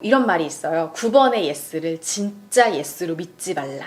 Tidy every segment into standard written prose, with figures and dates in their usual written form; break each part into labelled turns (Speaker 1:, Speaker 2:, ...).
Speaker 1: 이런 말이 있어요. 9번의 예스를 진짜 예스로 믿지 말라.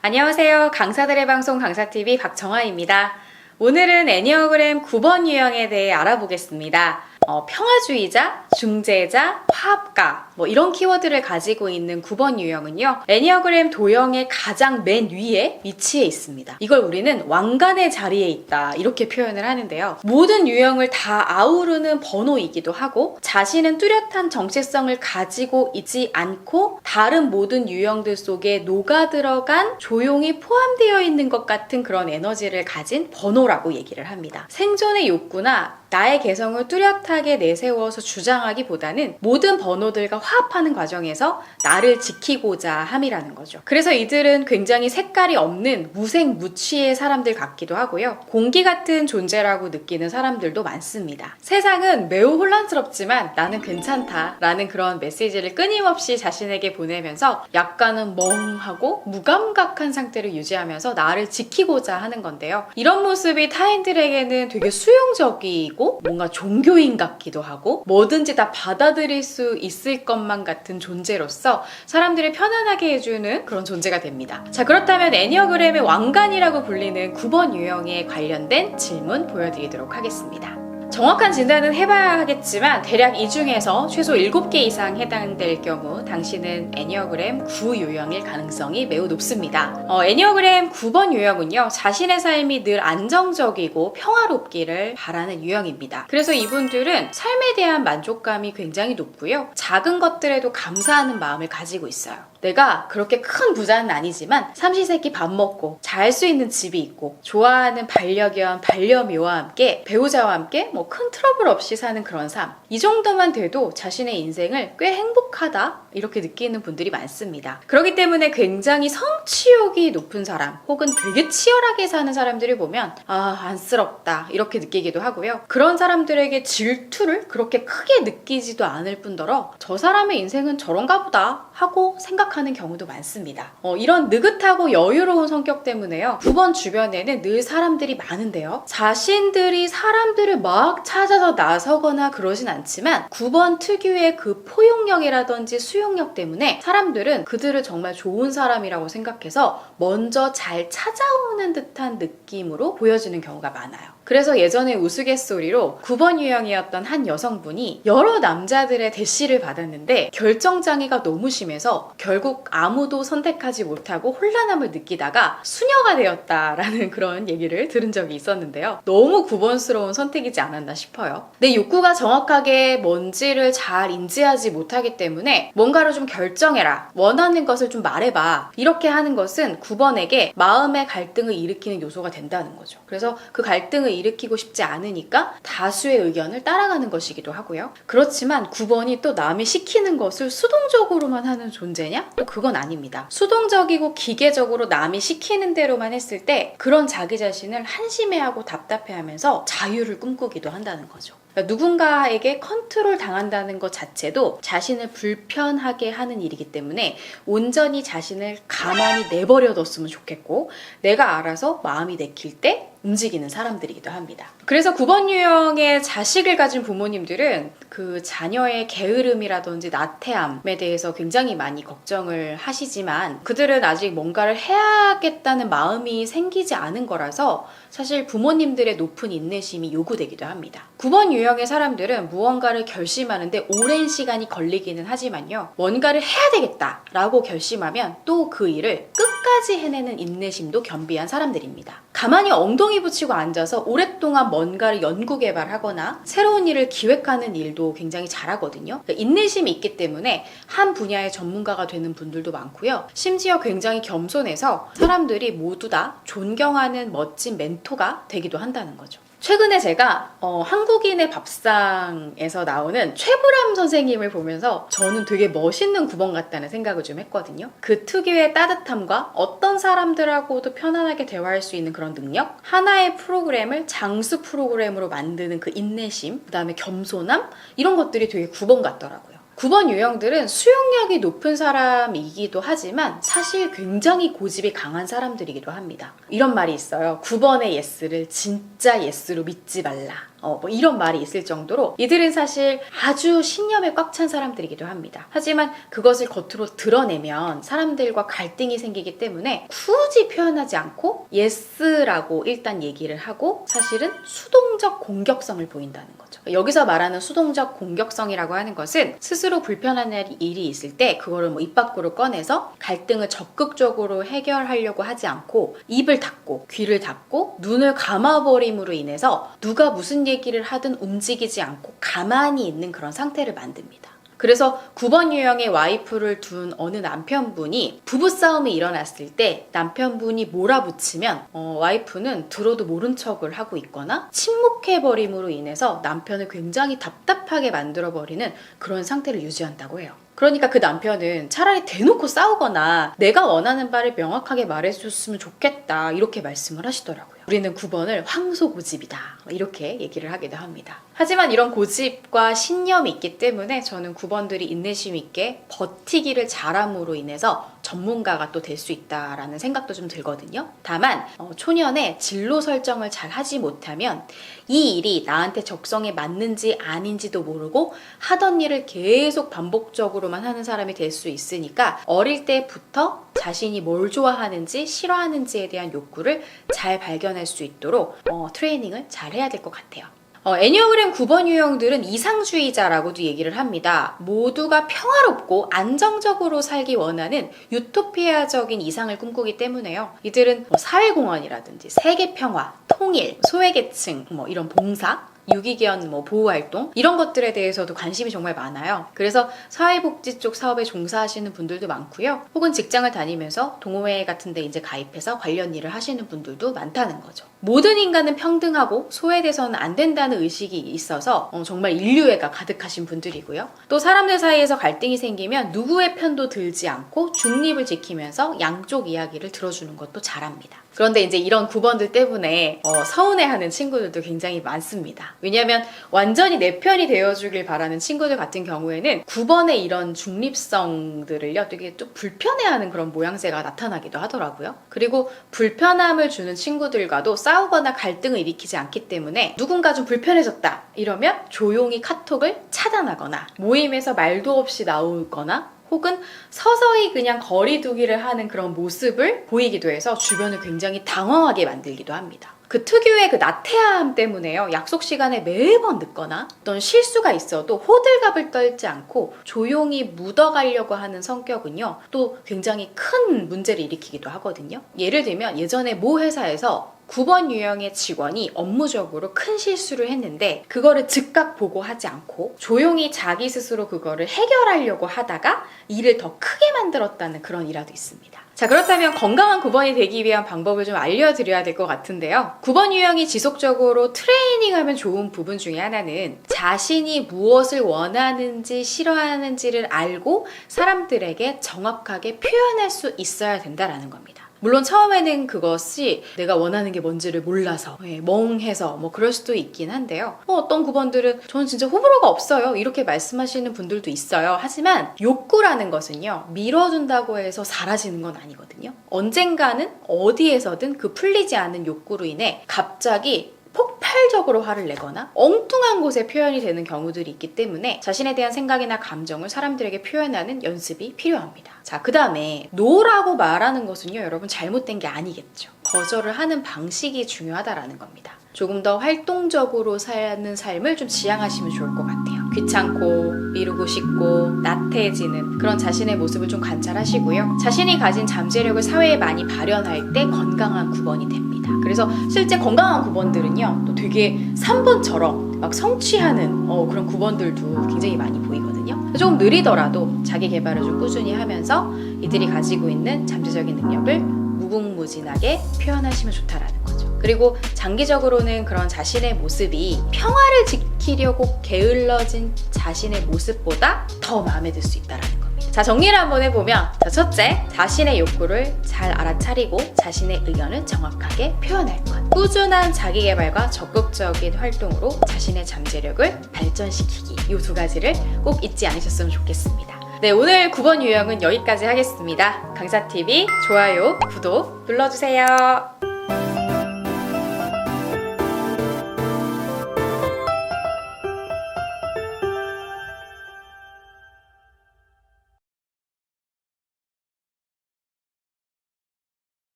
Speaker 1: 안녕하세요. 강사들의 방송 강사TV 박정아입니다. 오늘은 애니어그램 9번 유형에 대해 알아보겠습니다. 평화주의자, 중재자, 화합가 이런 키워드를 가지고 있는 9번 유형은요, 애니어그램 도형의 가장 맨 위에 위치해 있습니다. 이걸 우리는 왕관의 자리에 있다 이렇게 표현을 하는데요. 모든 유형을 다 아우르는 번호이기도 하고, 자신은 뚜렷한 정체성을 가지고 있지 않고 다른 모든 유형들 속에 녹아들어간 조용히 포함되어 있는 것 같은 그런 에너지를 가진 번호라고 얘기를 합니다. 생존의 욕구나 나의 개성을 뚜렷하게 내세워서 주장하기보다는 모든 번호들과 화합하는 과정에서 나를 지키고자 함이라는 거죠. 그래서 이들은 굉장히 색깔이 없는 무색무취의 사람들 같기도 하고요. 공기 같은 존재라고 느끼는 사람들도 많습니다. 세상은 매우 혼란스럽지만 나는 괜찮다 라는 그런 메시지를 끊임없이 자신에게 보내면서 약간은 멍하고 무감각한 상태를 유지하면서 나를 지키고자 하는 건데요. 이런 모습이 타인들에게는 되게 수용적이고 뭔가 종교인 같기도 하고 뭐든지 다 받아들일 수 있을 것만 같은 존재로서 사람들을 편안하게 해주는 그런 존재가 됩니다. 자, 그렇다면 애니어그램의 왕관이라고 불리는 9번 유형에 관련된 질문 보여드리도록 하겠습니다. 정확한 진단은 해봐야 하겠지만 대략 이 중에서 최소 7개 이상 해당될 경우 당신은 애니어그램 9 유형일 가능성이 매우 높습니다. 애니어그램 9번 유형은요, 자신의 삶이 늘 안정적이고 평화롭기를 바라는 유형입니다. 그래서 이분들은 삶에 대한 만족감이 굉장히 높고요, 작은 것들에도 감사하는 마음을 가지고 있어요. 내가 그렇게 큰 부자는 아니지만 삼시세끼 밥 먹고 잘 수 있는 집이 있고 좋아하는 반려견, 반려묘와 함께 배우자와 함께 큰 트러블 없이 사는 그런 삶, 이 정도만 돼도 자신의 인생을 꽤 행복하다 이렇게 느끼는 분들이 많습니다. 그렇기 때문에 굉장히 성취욕이 높은 사람 혹은 되게 치열하게 사는 사람들을 보면 안쓰럽다 이렇게 느끼기도 하고요. 그런 사람들에게 질투를 그렇게 크게 느끼지도 않을 뿐더러 저 사람의 인생은 저런가 보다 하고 생각하는 경우도 많습니다. 이런 느긋하고 여유로운 성격 때문에요, 9번 주변에는 늘 사람들이 많은데요, 자신들이 사람들을 막 찾아서 나서거나 그러진 않지만 9번 특유의 그 포용력이라든지 수용력 때문에 사람들은 그들을 정말 좋은 사람이라고 생각해서 먼저 잘 찾아오는 듯한 느낌으로 보여지는 경우가 많아요. 그래서 예전에 우스갯소리로 9번 유형이었던 한 여성분이 여러 남자들의 대시를 받았는데 결정장애가 너무 심해서 결국 아무도 선택하지 못하고 혼란함을 느끼다가 수녀가 되었다라는 그런 얘기를 들은 적이 있었는데요. 너무 9번스러운 선택이지 않았나 싶어요. 내 욕구가 정확하게 뭔지를 잘 인지하지 못하기 때문에 뭔가를 좀 결정해라, 원하는 것을 좀 말해봐, 이렇게 하는 것은 9번에게 마음의 갈등을 일으키는 요소가 된다는 거죠. 그래서 그 갈등을 일으키고 싶지 않으니까 다수의 의견을 따라가는 것이기도 하고요. 그렇지만 9번이 또 남이 시키는 것을 수동적으로만 하는 존재냐? 또 그건 아닙니다. 수동적이고 기계적으로 남이 시키는 대로만 했을 때 그런 자기 자신을 한심해하고 답답해하면서 자유를 꿈꾸기도 한다는 거죠. 그러니까 누군가에게 컨트롤 당한다는 것 자체도 자신을 불편하게 하는 일이기 때문에 온전히 자신을 가만히 내버려뒀으면 좋겠고, 내가 알아서 마음이 내킬 때 움직이는 사람들이기도 합니다. 그래서 9번 유형의 자식을 가진 부모님들은 그 자녀의 게으름이라든지 나태함에 대해서 굉장히 많이 걱정을 하시지만 그들은 아직 뭔가를 해야겠다는 마음이 생기지 않은 거라서 사실 부모님들의 높은 인내심이 요구되기도 합니다. 9번 유형의 사람들은 무언가를 결심하는데 오랜 시간이 걸리기는 하지만요, 뭔가를 해야 되겠다라고 결심하면 또 그 일을 끝까지 해내는 인내심도 겸비한 사람들입니다. 가만히 엉덩이 붙이고 앉아서 오랫동안 뭔가를 연구 개발하거나 새로운 일을 기획하는 일도 굉장히 잘하거든요. 그러니까 인내심이 있기 때문에 한 분야의 전문가가 되는 분들도 많고요. 심지어 굉장히 겸손해서 사람들이 모두 다 존경하는 멋진 멘토가 되기도 한다는 거죠. 최근에 제가 한국인의 밥상에서 나오는 최불암 선생님을 보면서 저는 되게 멋있는 9번 같다는 생각을 좀 했거든요. 그 특유의 따뜻함과 어떤 사람들하고도 편안하게 대화할 수 있는 그런 능력, 하나의 프로그램을 장수 프로그램으로 만드는 그 인내심, 그 다음에 겸손함, 이런 것들이 되게 9번 같더라고요. 9번 유형들은 수용력이 높은 사람이기도 하지만 사실 굉장히 고집이 강한 사람들이기도 합니다. 이런 말이 있어요. 9번의 예스를 진짜 예스로 믿지 말라. 뭐 이런 말이 있을 정도로 이들은 사실 아주 신념에 꽉 찬 사람들이기도 합니다. 하지만 그것을 겉으로 드러내면 사람들과 갈등이 생기기 때문에 굳이 표현하지 않고 예스라고 일단 얘기를 하고 사실은 수동적 공격성을 보인다는 거죠. 여기서 말하는 수동적 공격성이라고 하는 것은 스스로 불편한 일이 있을 때 그거를 뭐 입 밖으로 꺼내서 갈등을 적극적으로 해결하려고 하지 않고 입을 닫고 귀를 닫고 눈을 감아버림으로 인해서 누가 무슨 얘기를 하든 움직이지 않고 가만히 있는 그런 상태를 만듭니다. 그래서 9번 유형의 와이프를 둔 어느 남편분이 부부싸움이 일어났을 때 남편분이 몰아붙이면 와이프는 들어도 모른 척을 하고 있거나 침묵해버림으로 인해서 남편을 굉장히 답답하게 만들어버리는 그런 상태를 유지한다고 해요. 그러니까 그 남편은 차라리 대놓고 싸우거나 내가 원하는 바를 명확하게 말해줬으면 좋겠다 이렇게 말씀을 하시더라고요. 우리는 9번을 황소고집이다 이렇게 얘기를 하기도 합니다. 하지만 이런 고집과 신념이 있기 때문에 저는 9번들이 인내심 있게 버티기를 잘함으로 인해서 전문가가 또 될 수 있다라는 생각도 좀 들거든요. 다만 초년에 진로 설정을 잘 하지 못하면 이 일이 나한테 적성에 맞는지 아닌지도 모르고 하던 일을 계속 반복적으로만 하는 사람이 될 수 있으니까 어릴 때부터 자신이 뭘 좋아하는지 싫어하는지에 대한 욕구를 잘 발견할 수 있도록 트레이닝을 잘 해야 될 것 같아요. 애니어그램 9번 유형들은 이상주의자라고도 얘기를 합니다. 모두가 평화롭고 안정적으로 살기 원하는 유토피아적인 이상을 꿈꾸기 때문에요. 이들은 사회공헌이라든지 세계평화, 통일, 소외계층, 이런 봉사, 유기견 보호활동 이런 것들에 대해서도 관심이 정말 많아요. 그래서 사회복지 쪽 사업에 종사하시는 분들도 많고요. 혹은 직장을 다니면서 동호회 같은 데 이제 가입해서 관련 일을 하시는 분들도 많다는 거죠. 모든 인간은 평등하고 소외돼서는 안 된다는 의식이 있어서 정말 인류애가 가득하신 분들이고요. 또 사람들 사이에서 갈등이 생기면 누구의 편도 들지 않고 중립을 지키면서 양쪽 이야기를 들어주는 것도 잘합니다. 그런데 이제 이런 9번들 때문에 서운해하는 친구들도 굉장히 많습니다. 왜냐하면 완전히 내 편이 되어주길 바라는 친구들 같은 경우에는 9번의 이런 중립성들을요 되게 좀 불편해하는 그런 모양새가 나타나기도 하더라고요. 그리고 불편함을 주는 친구들과도 싸우거나 갈등을 일으키지 않기 때문에 누군가 좀 불편해졌다 이러면 조용히 카톡을 차단하거나 모임에서 말도 없이 나오거나 혹은 서서히 그냥 거리두기를 하는 그런 모습을 보이기도 해서 주변을 굉장히 당황하게 만들기도 합니다. 그 특유의 그 나태함 때문에요. 약속 시간에 매번 늦거나 어떤 실수가 있어도 호들갑을 떨지 않고 조용히 묻어가려고 하는 성격은요. 또 굉장히 큰 문제를 일으키기도 하거든요. 예를 들면 예전에 모 회사에서 9번 유형의 직원이 업무적으로 큰 실수를 했는데 그거를 즉각 보고하지 않고 조용히 자기 스스로 그거를 해결하려고 하다가 일을 더 크게 만들었다는 그런 일화도 있습니다. 자, 그렇다면 건강한 9번이 되기 위한 방법을 좀 알려드려야 될 것 같은데요. 9번 유형이 지속적으로 트레이닝하면 좋은 부분 중에 하나는 자신이 무엇을 원하는지 싫어하는지를 알고 사람들에게 정확하게 표현할 수 있어야 된다는 겁니다. 물론 처음에는 그것이 내가 원하는 게 뭔지를 몰라서 멍해서 그럴 수도 있긴 한데요. 어떤 9번들은 저는 진짜 호불호가 없어요 이렇게 말씀하시는 분들도 있어요. 하지만 욕구라는 것은요 밀어둔다고 해서 사라지는 건 아니거든요. 언젠가는 어디에서든 그 풀리지 않은 욕구로 인해 갑자기 폭발적으로 화를 내거나 엉뚱한 곳에 표현이 되는 경우들이 있기 때문에 자신에 대한 생각이나 감정을 사람들에게 표현하는 연습이 필요합니다. 자, 그 다음에 노라고 말하는 것은요 여러분 잘못된 게 아니겠죠. 거절을 하는 방식이 중요하다라는 겁니다. 조금 더 활동적으로 사는 삶을 좀 지향하시면 좋을 것 같아요. 귀찮고 미루고 싶고 나태해지는 그런 자신의 모습을 좀 관찰하시고요. 자신이 가진 잠재력을 사회에 많이 발현할 때 건강한 9번이 됩니다. 그래서 실제 건강한 9번들은요 또 되게 3번처럼 막 성취하는 그런 9번들도 굉장히 많이 보이거든요. 조금 느리더라도 자기 개발을 좀 꾸준히 하면서 이들이 가지고 있는 잠재적인 능력을 무궁무진하게 표현하시면 좋다라는 거죠. 그리고 장기적으로는 그런 자신의 모습이 평화를 지키려고 게을러진 자신의 모습보다 더 마음에 들 수 있다는 겁니다. 자, 정리를 한번 해보면, 자, 첫째, 자신의 욕구를 잘 알아차리고 자신의 의견을 정확하게 표현할 것. 꾸준한 자기개발과 적극적인 활동으로 자신의 잠재력을 발전시키기. 이 두 가지를 꼭 잊지 않으셨으면 좋겠습니다. 네, 오늘 9번 유형은 여기까지 하겠습니다. 강사TV 좋아요, 구독 눌러주세요.